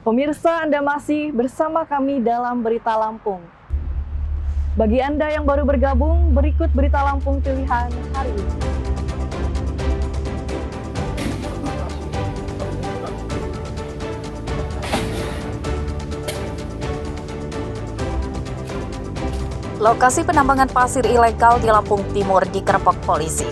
Pemirsa, Anda masih bersama kami dalam Berita Lampung. Bagi Anda yang baru bergabung, berikut Berita Lampung pilihan hari ini. Lokasi penambangan pasir ilegal di Lampung Timur digerebek polisi.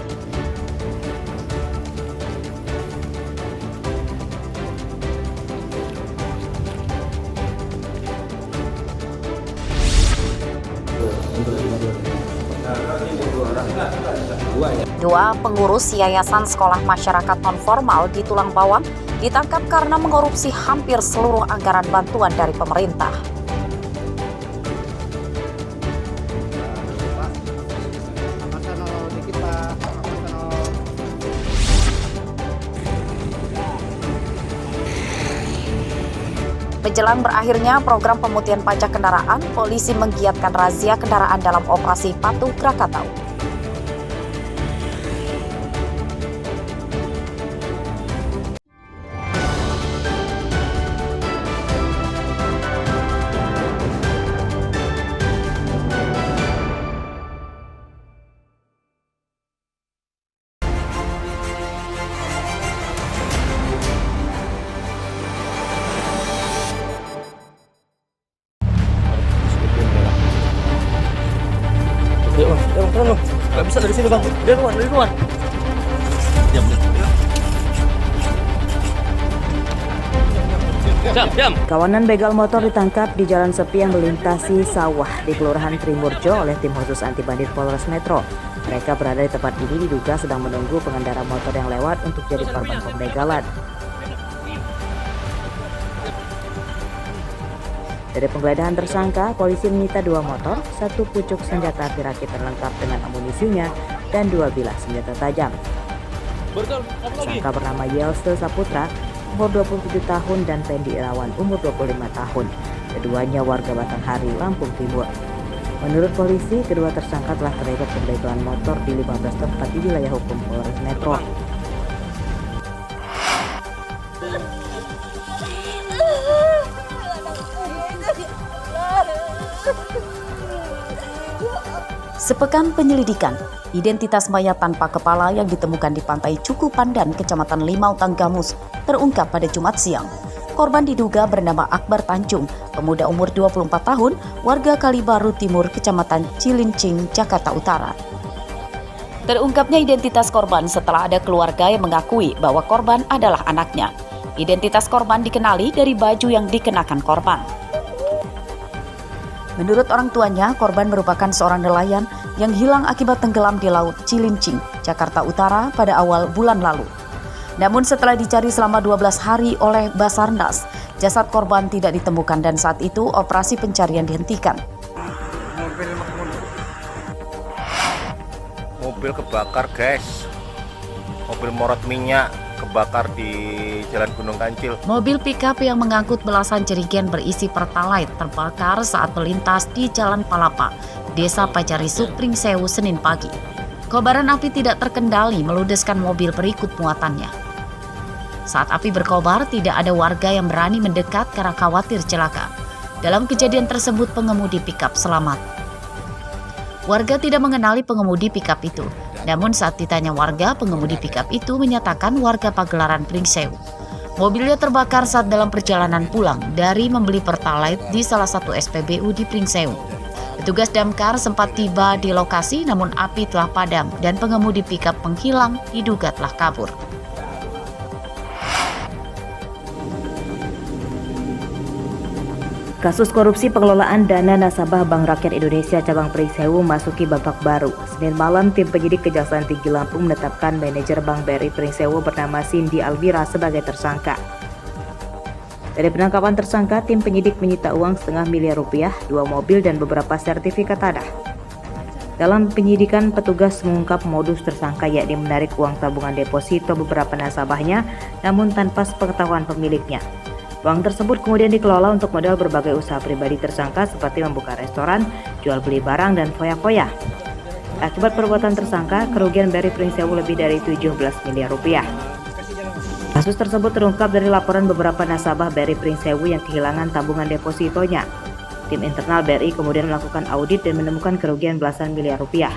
Dua pengurus Yayasan Sekolah Masyarakat Nonformal di Tulang Bawang ditangkap karena mengkorupsi hampir seluruh anggaran bantuan dari pemerintah. Menjelang berakhirnya program pemutihan pajak kendaraan, polisi menggiatkan razia kendaraan dalam operasi Patuh Krakatau. Bang, nggak bisa dari sini bang, dari luar. Diam. Kawanan begal motor ditangkap di jalan sepi yang melintasi sawah di Kelurahan Trimurjo oleh tim khusus anti bandit Polres Metro. Mereka berada di tempat ini diduga sedang menunggu pengendara motor yang lewat untuk jadi korban pembegalan. Dari penggeledahan tersangka, polisi menyita 2 motor, 1 pucuk senjata api rakit lengkap dengan amunisinya, dan 2 bilah senjata tajam. Tersangka bernama Yelse Saputra, umur 27 tahun, dan Pendi Irawan, umur 25 tahun. Keduanya warga Batanghari, Lampung Timur. Menurut polisi, kedua tersangka telah terlibat pembegalan motor di 15 tempat di wilayah hukum Polres Metro. Sepekan penyelidikan, identitas mayat tanpa kepala yang ditemukan di Pantai Cuku Pandan, Kecamatan Limau Tanggamus, terungkap pada Jumat siang. Korban diduga bernama Akbar Tanjung, pemuda umur 24 tahun, warga Kalibaru Timur, Kecamatan Cilincing, Jakarta Utara. Terungkapnya identitas korban setelah ada keluarga yang mengakui bahwa korban adalah anaknya. Identitas korban dikenali dari baju yang dikenakan korban. Menurut orang tuanya, korban merupakan seorang nelayan yang hilang akibat tenggelam di Laut Cilincing, Jakarta Utara pada awal bulan lalu. Namun setelah dicari selama 12 hari oleh Basarnas, jasad korban tidak ditemukan dan saat itu operasi pencarian dihentikan. Mobil kebakar guys, mobil morot minyak kebakar di Jalan Gunung Kancil. Mobil pickup yang mengangkut belasan jerigen berisi pertalite terbakar saat melintas di Jalan Palapa, Desa Pacarisuk, Pringsewu, Senin pagi. Kobaran api tidak terkendali meludeskan mobil berikut muatannya. Saat api berkobar, tidak ada warga yang berani mendekat karena khawatir celaka. Dalam kejadian tersebut, pengemudi pickup selamat. Warga tidak mengenali pengemudi pickup itu. Namun saat ditanya warga, pengemudi pickup itu menyatakan warga Pagelaran Pringsewu. Mobilnya terbakar saat dalam perjalanan pulang dari membeli pertalite di salah satu SPBU di Pringsewu. Petugas damkar sempat tiba di lokasi namun api telah padam dan pengemudi pickup menghilang diduga telah kabur. Kasus korupsi pengelolaan dana nasabah Bank Rakyat Indonesia Cabang Pringsewu masuki babak baru. Senin malam, tim penyidik Kejaksaan Tinggi Lampung menetapkan manajer Bank BRI Pringsewu bernama Cindy Alvira sebagai tersangka. Dari penangkapan tersangka, tim penyidik menyita uang setengah miliar rupiah, 2 mobil, dan beberapa sertifikat tanah. Dalam penyidikan, petugas mengungkap modus tersangka yakni menarik uang tabungan deposito beberapa nasabahnya, namun tanpa sepengetahuan pemiliknya. Uang tersebut kemudian dikelola untuk modal berbagai usaha pribadi tersangka seperti membuka restoran, jual beli barang, dan foya-foya. Akibat perbuatan tersangka, kerugian BRI Pringsewu lebih dari 17 miliar rupiah. Kasus tersebut terungkap dari laporan beberapa nasabah BRI Pringsewu yang kehilangan tabungan depositonya. Tim internal BRI kemudian melakukan audit dan menemukan kerugian belasan miliar rupiah.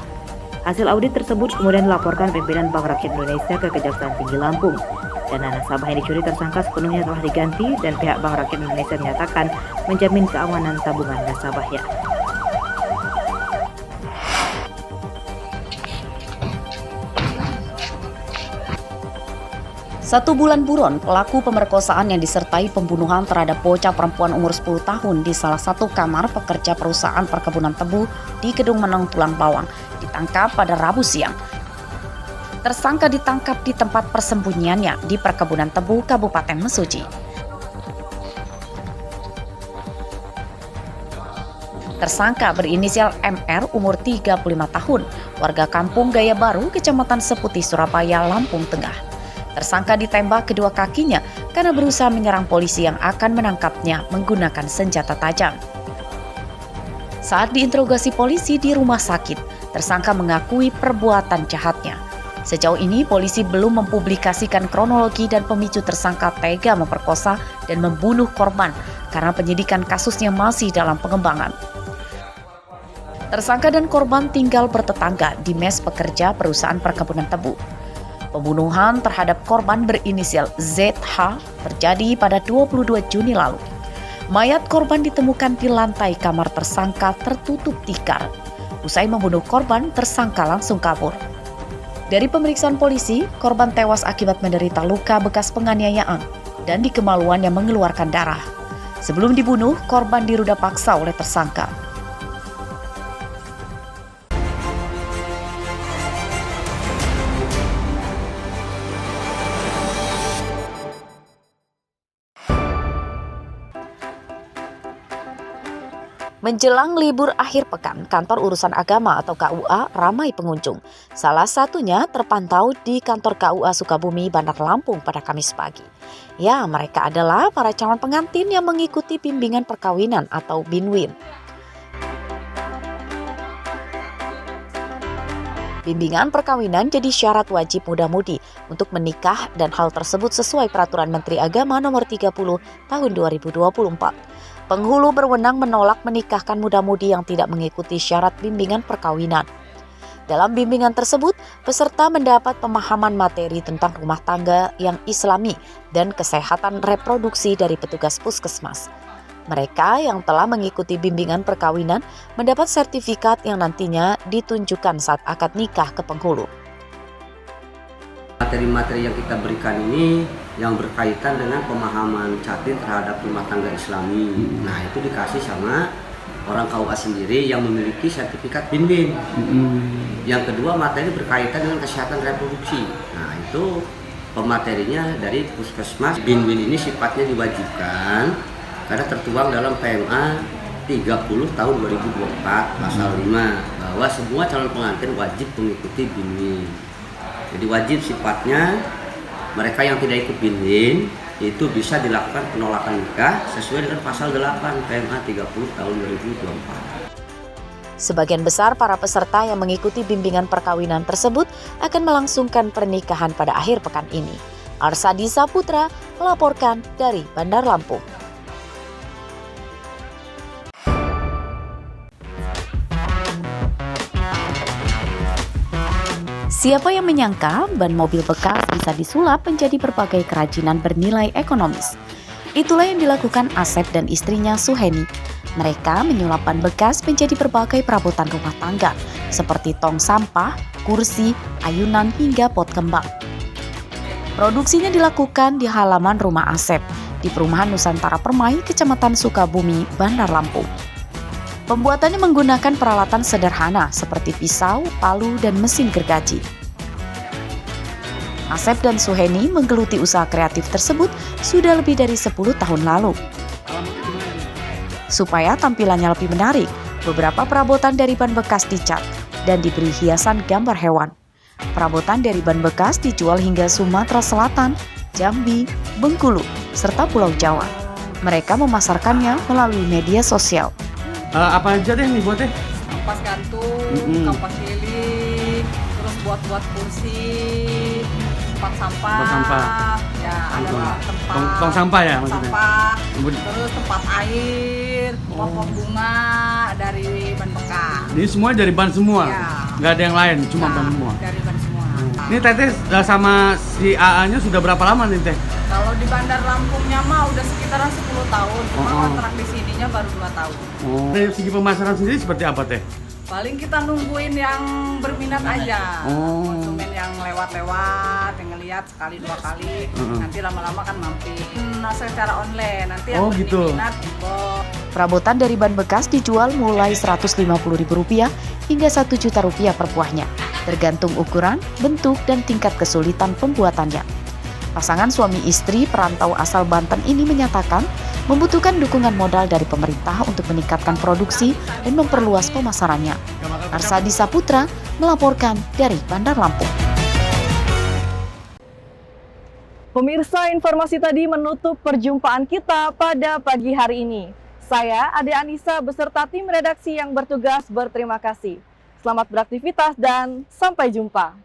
Hasil audit tersebut kemudian dilaporkan pimpinan Bank Rakyat Indonesia ke Kejaksaan Tinggi Lampung. Dana nasabah yang dicuri tersangka sepenuhnya telah diganti dan pihak Bank Rakyat Indonesia menyatakan menjamin keamanan tabungan nasabahnya. Satu bulan buron, pelaku pemerkosaan yang disertai pembunuhan terhadap bocah perempuan umur 10 tahun di salah satu kamar pekerja perusahaan perkebunan tebu di Kedung Meneng Tulang Bawang ditangkap pada Rabu siang. Tersangka ditangkap di tempat persembunyiannya di perkebunan tebu Kabupaten Mesuji. Tersangka berinisial MR umur 35 tahun, warga Kampung Gaya Baru, Kecamatan Seputi, Surabaya, Lampung Tengah. Tersangka ditembak kedua kakinya karena berusaha menyerang polisi yang akan menangkapnya menggunakan senjata tajam. Saat diinterogasi polisi di rumah sakit, tersangka mengakui perbuatan jahatnya. Sejauh ini polisi belum mempublikasikan kronologi dan pemicu tersangka tega memperkosa dan membunuh korban karena penyidikan kasusnya masih dalam pengembangan. Tersangka dan korban tinggal bertetangga di mes pekerja perusahaan perkebunan tebu. Pembunuhan terhadap korban berinisial ZH terjadi pada 22 Juni lalu. Mayat korban ditemukan di lantai kamar tersangka tertutup tikar. Usai membunuh korban, tersangka langsung kabur. Dari pemeriksaan polisi, korban tewas akibat menderita luka bekas penganiayaan dan di kemaluannya mengeluarkan darah. Sebelum dibunuh, korban diruda paksa oleh tersangka. Menjelang libur akhir pekan, kantor urusan agama atau KUA ramai pengunjung. Salah satunya terpantau di kantor KUA Sukabumi, Bandar Lampung pada Kamis pagi. Ya, mereka adalah para calon pengantin yang mengikuti bimbingan perkawinan atau BINWIN. Bimbingan perkawinan jadi syarat wajib muda-mudi untuk menikah dan hal tersebut sesuai Peraturan Menteri Agama Nomor 30 Tahun 2024. Penghulu berwenang menolak menikahkan muda-mudi yang tidak mengikuti syarat bimbingan perkawinan. Dalam bimbingan tersebut, peserta mendapat pemahaman materi tentang rumah tangga yang islami dan kesehatan reproduksi dari petugas puskesmas. Mereka yang telah mengikuti bimbingan perkawinan mendapat sertifikat yang nantinya ditunjukkan saat akad nikah ke penghulu. Materi-materi yang kita berikan ini yang berkaitan dengan pemahaman Catin terhadap rumah tangga islami. Nah, itu dikasih sama orang KUA sendiri yang memiliki sertifikat BINWIN. Yang kedua, materi berkaitan dengan kesehatan reproduksi. Nah, itu pematerinya dari puskesmas. BINWIN ini sifatnya diwajibkan karena tertuang dalam PMA 30 tahun 2024 pasal 5 bahwa semua calon pengantin wajib mengikuti BINWIN. Jadi wajib sifatnya mereka yang tidak ikut BINWIN itu bisa dilakukan penolakan nikah sesuai dengan pasal 8 PMA 30 tahun 2024. Sebagian besar para peserta yang mengikuti bimbingan perkawinan tersebut akan melangsungkan pernikahan pada akhir pekan ini. Arsadi Saputra melaporkan dari Bandar Lampung. Siapa yang menyangka ban mobil bekas bisa disulap menjadi berbagai kerajinan bernilai ekonomis? Itulah yang dilakukan Asep dan istrinya Suheni. Mereka menyulap ban bekas menjadi berbagai perabotan rumah tangga, seperti tong sampah, kursi, ayunan, hingga pot kembang. Produksinya dilakukan di halaman rumah Asep, di perumahan Nusantara Permai, Kecamatan Sukabumi, Bandar Lampung. Pembuatannya menggunakan peralatan sederhana seperti pisau, palu, dan mesin gergaji. Asep dan Suheni menggeluti usaha kreatif tersebut sudah lebih dari 10 tahun lalu. Supaya tampilannya lebih menarik, beberapa perabotan dari ban bekas dicat dan diberi hiasan gambar hewan. Perabotan dari ban bekas dijual hingga Sumatera Selatan, Jambi, Bengkulu, serta Pulau Jawa. Mereka memasarkannya melalui media sosial. Apa aja deh nih buatnya? Kampas gantung, kampas keliling, terus buat kursi, tempat sampah. Tempat sampah. Ya, ada tempat Tong sampah ya maksudnya? sampah, Kemudian- terus tempat air, pohon bunga dari ban bekas. Ini semua dari ban semua? Ya. Nggak ada yang lain, cuma Ya, ban semua? dari ban semua. Ini Teteh sama si AA-nya sudah berapa lama nih Teh? Kalau di Bandar Lampungnya mah udah sekitaran 10 tahun, cuma Oh. kontrak di sininya baru 2 tahun. Dari segi pemasaran sendiri seperti apa Teh? Paling kita nungguin yang berminat aja. Oh. Konsumen yang lewat-lewat, yang ngeliat sekali 2 kali, nanti lama-lama kan mampir. Nah, secara online, nanti yang Oh, gitu. berminat info. Perabotan dari ban bekas dijual mulai Rp150.000 hingga Rp1.000.000 per buahnya, tergantung ukuran, bentuk, dan tingkat kesulitan pembuatannya. Pasangan suami istri perantau asal Banten ini menyatakan membutuhkan dukungan modal dari pemerintah untuk meningkatkan produksi dan memperluas pemasarannya. Arsadi Saputra melaporkan dari Bandar Lampung. Pemirsa, informasi tadi menutup perjumpaan kita pada pagi hari ini. Saya, Ade Anissa, beserta tim redaksi yang bertugas berterima kasih. Selamat beraktivitas dan sampai jumpa.